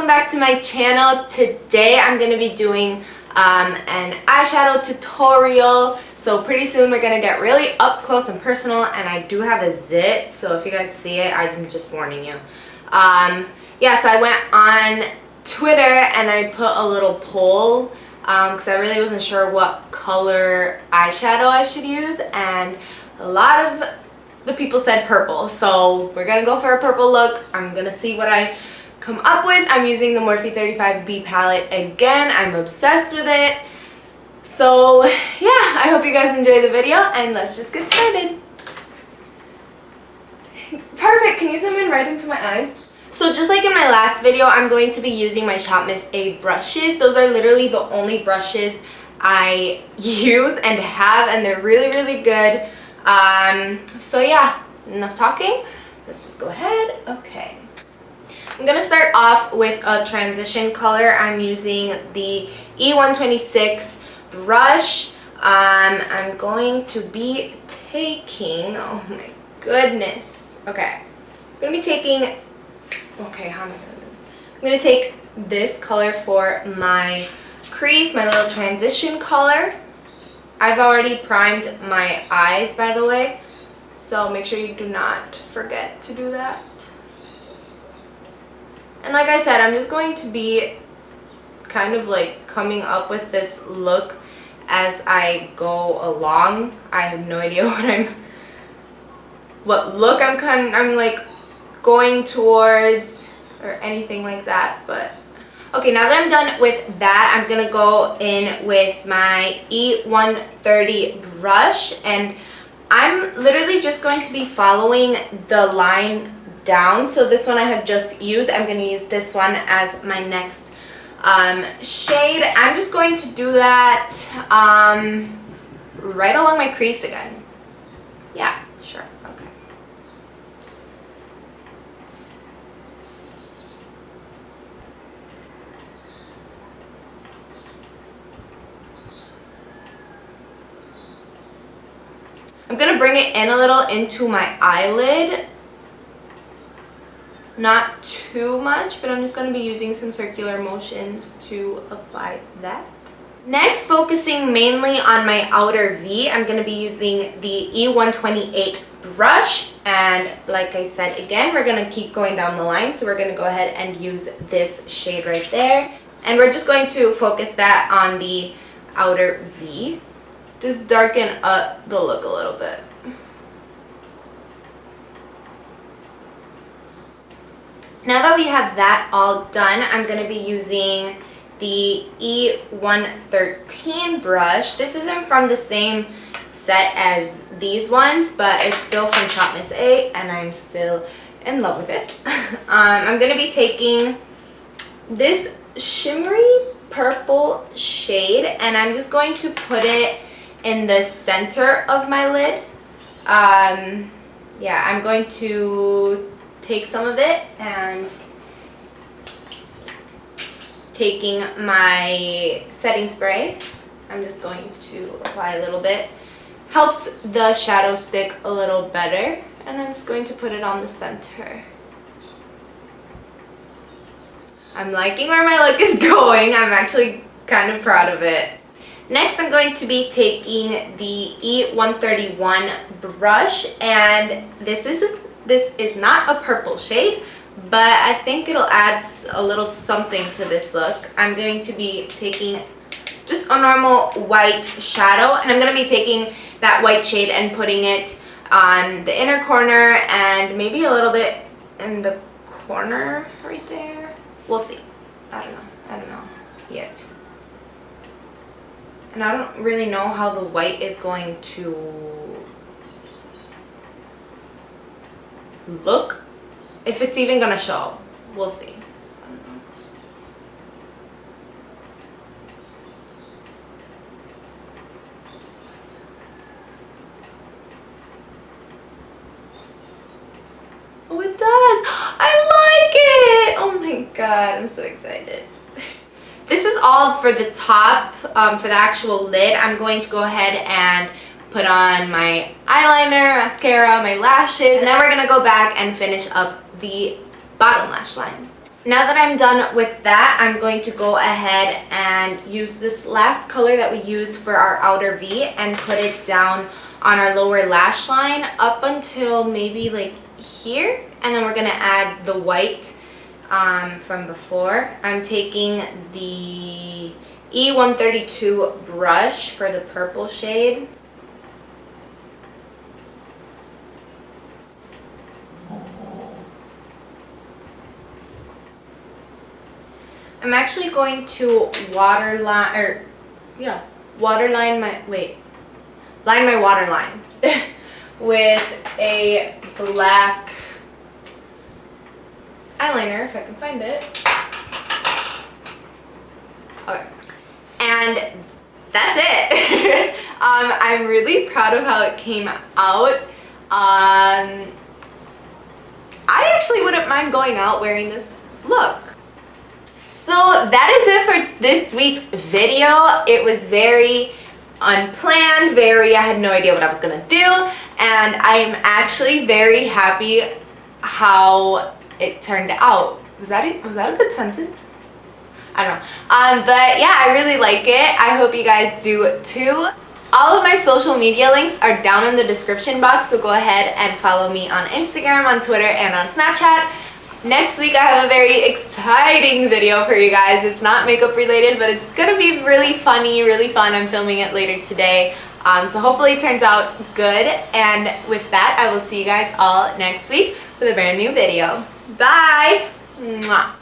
back to my channel. Today I'm going to be doing an eyeshadow tutorial. So pretty soon we're going to get really up close and personal, and I do have a zit, so if you guys see it, I'm just warning you. Yeah, so I went on Twitter and I put a little poll because I really wasn't sure what color eyeshadow I should use, and a lot of the people said purple, so we're gonna go for a purple look. I'm gonna see what I come up with. I'm using the Morphe 35B palette again. I'm obsessed with it. So yeah, I hope you guys enjoy the video, and let's just get started. Perfect. Can you zoom in right into my eyes? So just like in my last video, I'm going to be using my Shop Miss A brushes. Those are literally the only brushes I use and have, and they're really, really good. So yeah, enough talking. Let's just go ahead. Okay. I'm going to start off with a transition color. I'm using the E126 brush. I'm going to be taking, oh my goodness. Okay. I'm going to be taking, okay, how am I going to do? I'm going to take this color for my crease, my little transition color. I've already primed my eyes, by the way, so make sure you do not forget to do that. And like I said, I'm just going to be kind of like coming up with this look as I go along. I have no idea what look I'm like going towards or anything like that, but okay, now that I'm done with that, I'm gonna go in with my E130 brush, and I'm literally just going to be following the line down. So this one I have just used. I'm gonna use this one as my next shade. I'm just going to do that right along my crease again. Yeah, sure, okay. I'm going to bring it in a little into my eyelid. Not too much, but I'm just going to be using some circular motions to apply that. Next, focusing mainly on my outer V, I'm going to be using the E128 brush. And like I said, again, we're going to keep going down the line. So we're going to go ahead and use this shade right there. And we're just going to focus that on the outer V. Just darken up the look a little bit. Now that we have that all done, I'm going to be using the E113 brush. This isn't from the same set as these ones, but it's still from Shop Miss A, and I'm still in love with it. I'm going to be taking this shimmery purple shade, and I'm just going to put it in the center of my lid. Yeah, I'm going to take some of it, and taking my setting spray, I'm just going to apply a little bit. Helps the shadow stick a little better, and I'm just going to put it on the center. I'm liking where my look is going. I'm actually kind of proud of it. Next, I'm going to be taking the E131 brush, and this is not a purple shade, but I think it'll add a little something to this look. I'm going to be taking just a normal white shadow, and I'm going to be taking that white shade and putting it on the inner corner and maybe a little bit in the corner right there. We'll see. I don't know yet. And I don't really know how the white is going to look, if it's even going to show. We'll see. I don't know. Oh, it does. I like it. Oh my god, I'm so excited. This is all for the top, for the actual lid. I'm going to go ahead and put on my eyeliner, mascara, my lashes, and then we're going to go back and finish up the bottom lash line. Now that I'm done with that, I'm going to go ahead and use this last color that we used for our outer V and put it down on our lower lash line up until maybe like here. And then we're going to add the white from before. I'm taking the E132 brush for the purple shade. I'm actually going to line my waterline with a black eyeliner if I can find it. Okay, and that's it. I'm really proud of how it came out. I actually wouldn't mind going out wearing this look. So that is it for this week's video. It was very unplanned, I had no idea what I was gonna do, and I'm actually very happy how it turned out. Was that a good sentence? I don't know. But yeah, I really like it. I hope you guys do too. All of my social media links are down in the description box, so go ahead and follow me on Instagram, on Twitter, and on Snapchat. Next week I have a very exciting video for you guys. It's not makeup related, but it's gonna be really funny, really fun. I'm filming it later today, so hopefully it turns out good. And with that, I will see you guys all next week with a brand new video. Bye! Mwah.